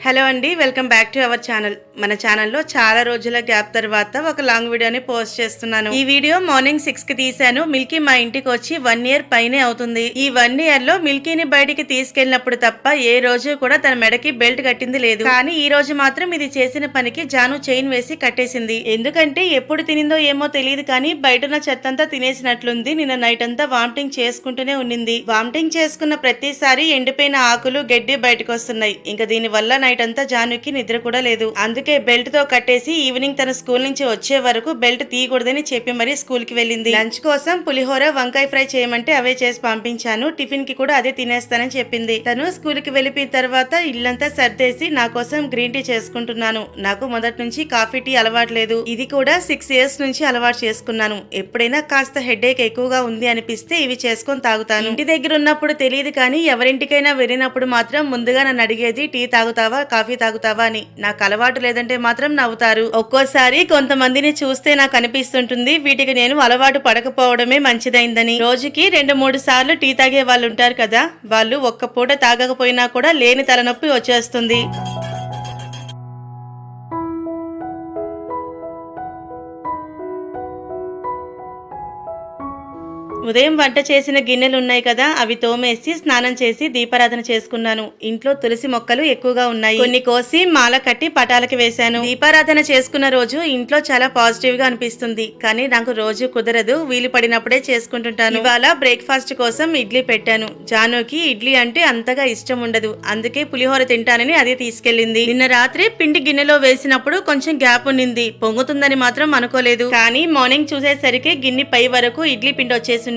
Hello అండి, welcome back to our channel. మన ఛానల్లో చాలా రోజుల గ్యాప్ తర్వాత ఒక లాంగ్ వీడియోని పోస్ట్ చేస్తున్నాను. ఈ వీడియో మార్నింగ్ 6 కి తీసాను. మిల్కీ మా ఇంటికి వచ్చి 1 ఇయర్ పైనే అవుతుంది. ఈ 1 ఇయర్ లో మిల్కీని బయటికి తీసుకెళ్ళినప్పుడు తప్ప ఏ రోజు కూడా తన మెడకి బెల్ట్ కట్టింది లేదు. కానీ ఈ రోజు మాత్రం ఇది చేసిన పనికి జాను చైన్ వేసి కట్టేసింది. ఎందుకంటే ఎప్పుడు తినిందో ఏమో తెలియదు, కానీ బయటన్న చెత్తంతా తినేసినట్లుంది. నిన్న నైట్ అంతా వామిటింగ్ చేసుకుంటూనే ఉండింది. వామిటింగ్ చేసుకున్న ప్రతిసారి ఎండిపోయిన ఆకులు గడ్డి బయటకు వస్తున్నాయి. ఇంకా దీని వల్ల నైట్ అంతా జానుకి నిద్ర కూడా లేదు. అందుకే బెల్ట్ తో కట్టేసి ఈవినింగ్ తన స్కూల్ నుంచి వచ్చే వరకు బెల్ట్ తీయకూడదని చెప్పి మరీ స్కూల్ కి వెళ్ళింది. లంచ్ కోసం పులిహోర వంకాయ ఫ్రై చేయమంటే అవే చేసి పంపించాను. టిఫిన్ కి కూడా అదే తినేస్తానని చెప్పింది. తను స్కూల్ కి వెళ్ళిపోయిన తర్వాత ఇల్లంతా సర్దేసి నా కోసం గ్రీన్ టీ చేసుకుంటున్నాను. నాకు మొదటి నుంచి కాఫీ టీ అలవాటు లేదు. ఇది కూడా 6 ఇయర్స్ నుంచి అలవాటు చేసుకున్నాను. ఎప్పుడైనా కాస్త హెడేక్ ఎక్కువగా ఉంది అనిపిస్తే ఇవి చేసుకొని తాగుతాను. ఇంటి దగ్గర ఉన్నప్పుడు తెలియదు, కానీ ఎవరింటికైనా వెళ్ళినప్పుడు మాత్రం ముందుగా నన్ను అడిగేది టీ తాగుతావా కాఫీ తాగుతావా అని. నాకు అలవాటు లేదంటే మాత్రం నవ్వుతారు. ఒక్కోసారి కొంతమందిని చూస్తే నాకు అనిపిస్తుంటుంది వీటికి నేను అలవాటు పడకపోవడమే మంచిదైందని. రోజుకి 2-3 సార్లు టీ తాగే వాళ్ళు ఉంటారు కదా, వాళ్ళు ఒక్క పూట తాగకపోయినా కూడా లేని తలనొప్పి వచ్చేస్తుంది. ఉదయం వంట చేసిన గిన్నెలు ఉన్నాయి కదా, అవి తోమేసి స్నానం చేసి దీపారాధన చేసుకున్నాను. ఇంట్లో తులసి మొక్కలు ఎక్కువగా ఉన్నాయి. కొన్ని కోసి మాల కట్టి పటాలకి వేశాను. దీపారాధన చేసుకున్న రోజు ఇంట్లో చాలా పాజిటివ్ గా అనిపిస్తుంది. కానీ నాకు రోజు కుదరదు, వీలు పడినప్పుడే చేసుకుంటుంటాను. ఇవాళ బ్రేక్ఫాస్ట్ కోసం ఇడ్లీ పెట్టాను. జానుకి ఇడ్లీ అంటే అంతగా ఇష్టం ఉండదు, అందుకే పులిహోర తింటానని అదే తీసుకెళ్లింది. నిన్న రాత్రి పిండి గిన్నెలో వేసినప్పుడు కొంచెం గ్యాప్ ఉన్నింది. పొంగుతుందని మాత్రం అనుకోలేదు. కానీ మార్నింగ్ చూసేసరికి గిన్నె పై వరకు ఇడ్లీ పిండి వచ్చేసి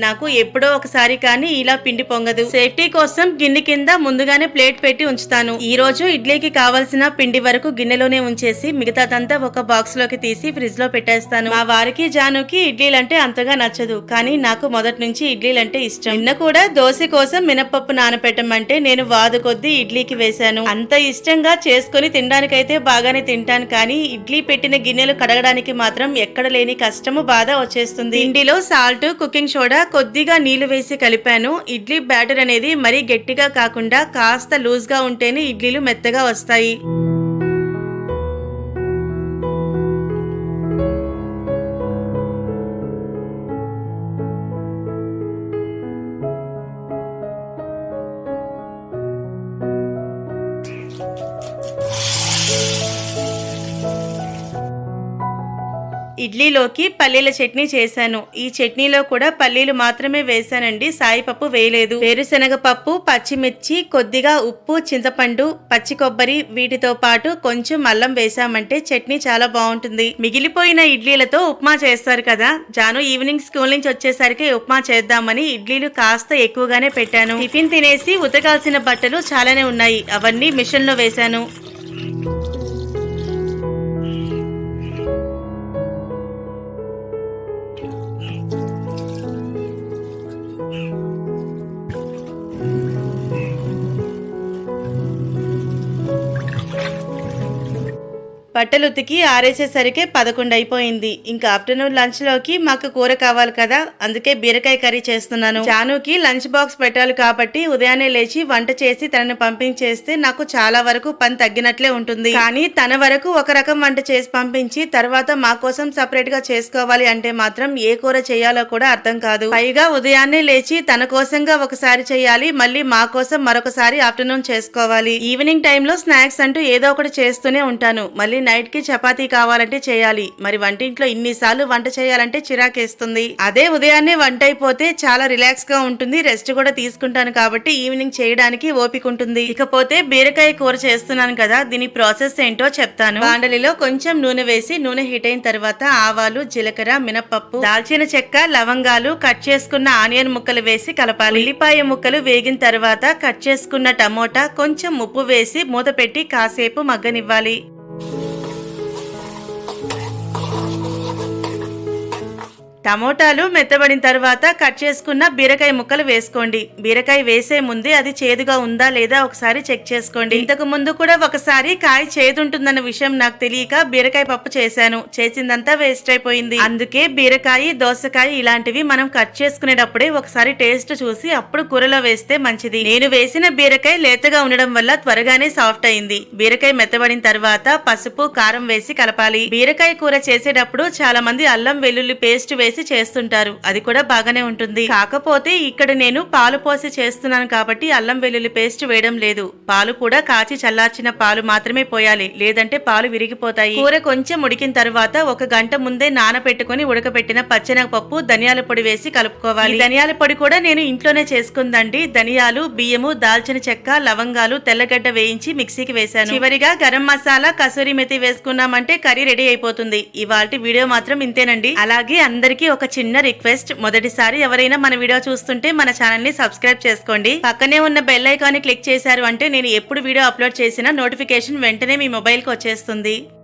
నాకు ఎప్పుడో ఒకసారి కానీ ఇలా పిండి పొంగదు. సేఫ్టీ కోసం గిన్నె కింద ముందుగానే ప్లేట్ పెట్టి ఉంచుతాను. ఈ రోజు ఇడ్లీకి కావాల్సిన పిండి వరకు గిన్నెలోనే ఉంచేసి మిగతాదంతా ఒక బాక్స్ లోకి తీసి ఫ్రిడ్జ్ లో పెట్టేస్తాను. మా వారికి జానుకి ఇడ్లీలంటే అంతగా నచ్చదు, కానీ నాకు మొదటి నుంచి ఇడ్లీలంటే ఇష్టం. నిన్న కూడా దోశ కోసం మినపప్పు నానపెట్టమంటే నేను వాదు కొద్దీ ఇడ్లీకి వేశాను. అంత ఇష్టంగా చేసుకుని తినడానికైతే బాగానే తింటాను, కానీ ఇడ్లీ పెట్టిన గిన్నెలు కడగడానికి మాత్రం ఎక్కడ లేని కష్టము బాధ వచ్చేస్తుంది. పిండిలో సాల్ట్ కుకింగ్ సోడా కొద్దిగా నీళ్లు వేసి కలిపాను. ఇడ్లీ బ్యాటర్ అనేది మరీ గట్టిగా కాకుండా కాస్త లూజ్ గా ఉంటేనే ఇడ్లీలు మెత్తగా వస్తాయి. ఇడ్లీలోకి పల్లీల చట్నీ చేశాను. ఈ చట్నీలో కూడా పల్లీలు మాత్రమే వేశానండి, సాయిపప్పు వేయలేదు. వేరుశనగ పప్పు, పచ్చిమిర్చి, కొద్దిగా ఉప్పు, చింతపండు, పచ్చి కొబ్బరి, వీటితో పాటు కొంచెం అల్లం వేశామంటే చట్నీ చాలా బాగుంటుంది. మిగిలిపోయిన ఇడ్లీలతో ఉప్మా చేస్తారు కదా, జాను ఈవినింగ్ స్కూల్ నుంచి వచ్చేసరికి ఉప్మా చేద్దామని ఇడ్లీలు కాస్త ఎక్కువగానే పెట్టాను. టిఫిన్ తినేసి ఉతకాల్సిన బట్టలు చాలానే ఉన్నాయి, అవన్నీ మిషన్ లో వేశాను. బట్టలు ఉతికి ఆరేసేసరికి 11 అయిపోయింది. ఇంకా ఆఫ్టర్నూన్ లంచ్ లోకి మాకు కూర కావాలి కదా, అందుకే బీరకాయ కర్రీ చేస్తున్నాను. జానుకి లంచ్ బాక్స్ పెట్టాలి కాబట్టి ఉదయాన్నే లేచి వంట చేసి తనని పంపించేస్తే నాకు చాలా వరకు పని తగ్గినట్లే ఉంటుంది. కానీ తన వరకు ఒక రకం వంట చేసి పంపించి తర్వాత మా కోసం సపరేట్ గా చేసుకోవాలి అంటే మాత్రం ఏ కూర చేయాలో కూడా అర్థం కాదు. పైగా ఉదయాన్నే లేచి తన కోసంగా ఒకసారి చేయాలి, మళ్ళీ మా కోసం మరొకసారి ఆఫ్టర్నూన్ చేసుకోవాలి. ఈవినింగ్ టైంలో స్నాక్స్ అంటూ ఏదో ఒకటి చేస్తూనే ఉంటాను. మళ్ళీ నైట్ కి చపాతీ కావాలంటే చేయాలి. మరి వంటింట్లో ఇన్నిసార్లు వంట చేయాలంటే చిరాకేస్తుంది. అదే ఉదయాన్నే వంట అయిపోతే చాలా రిలాక్స్ గా ఉంటుంది, రెస్ట్ కూడా తీసుకుంటాను కాబట్టి ఈవినింగ్ చేయడానికి ఓపిక ఉంటుంది. ఇకపోతే బీరకాయ కూర చేస్తున్నాను కదా, దీని ప్రాసెస్ ఏంటో చెప్తాను. బాండలిలో కొంచెం నూనె వేసి నూనె హీట్ అయిన తర్వాత ఆవాలు, జీలకర్ర, మినపప్పు, దాల్చిన చెక్క, లవంగాలు, కట్ చేసుకున్న ఆనియన్ ముక్కలు వేసి కలపాలి. ఉల్లిపాయ ముక్కలు వేగిన తర్వాత కట్ చేసుకున్న టమోటా, కొంచెం ఉప్పు వేసి మూత పెట్టి కాసేపు మగ్గనివ్వాలి. టమోటాలు మెత్తబడిన తర్వాత కట్ చేసుకున్న బీరకాయ ముక్కలు వేసుకోండి. బీరకాయ వేసే ముందే అది చేదుగా ఉందా లేదా ఒకసారి చెక్ చేసుకోండి. ఇంతకు ముందు కూడా ఒకసారి కాయ చేదుంటుందన్న విషయం నాకు తెలియక బీరకాయ పప్పు చేశాను. చేసిందంతా వేస్ట్ అయిపోయింది. అందుకే బీరకాయ, దోసకాయ ఇలాంటివి మనం కట్ చేసుకునేటప్పుడే ఒకసారి టేస్ట్ చూసి అప్పుడు కూరలో వేస్తే మంచిది. నేను వేసిన బీరకాయ లేతగా ఉండడం వల్ల త్వరగానే సాఫ్ట్ అయింది. బీరకాయ మెత్తబడిన తర్వాత పసుపు, కారం వేసి కలపాలి. బీరకాయ కూర చేసేటప్పుడు చాలా మంది అల్లం వెల్లుల్లి పేస్ట్ వేసి చేస్తుంటారు. అది కూడా బాగానే ఉంటుంది. కాకపోతే ఇక్కడ నేను పాలు పోసి చేస్తున్నాను కాబట్టి అల్లం వెల్లుల్లి పేస్ట్ వేయడం లేదు. పాలు కూడా కాచి చల్లార్చిన పాలు మాత్రమే పోయాలి, లేదంటే పాలు విరిగిపోతాయి. కూర కొంచెం ఉడికిన తర్వాత 1 గంట ముందే నానబెట్టుకుని ఉడకబెట్టిన పచ్చెనగపప్పు, ధనియాల పొడి వేసి కలుపుకోవాలి. ధనియాల పొడి కూడా నేను ఇంట్లోనే చేసుకుందండి. ధనియాలు, బియ్యము, దాల్చిన చెక్క, లవంగాలు, తెల్లగడ్డ వేయించి మిక్సీకి వేశాను. చివరిగా గరం మసాలా, కసూరి మెతి వేసుకున్నామంటే కర్రీ రెడీ అయిపోతుంది. ఇవాల్టి వీడియో మాత్రం ఇంతేనండి. అలాగే అందరికీ ఒక చిన్న రిక్వెస్ట్, మొదటిసారి ఎవరైనా మన వీడియో చూస్తుంటే మన ఛానల్ ని సబ్స్క్రైబ్ చేసుకోండి. పక్కనే ఉన్న బెల్ ఐకాన్ ని క్లిక్ చేశారు అంటే నేను ఎప్పుడు వీడియో అప్లోడ్ చేసినా నోటిఫికేషన్ వెంటనే మీ మొబైల్ కి వచ్చేస్తుంది.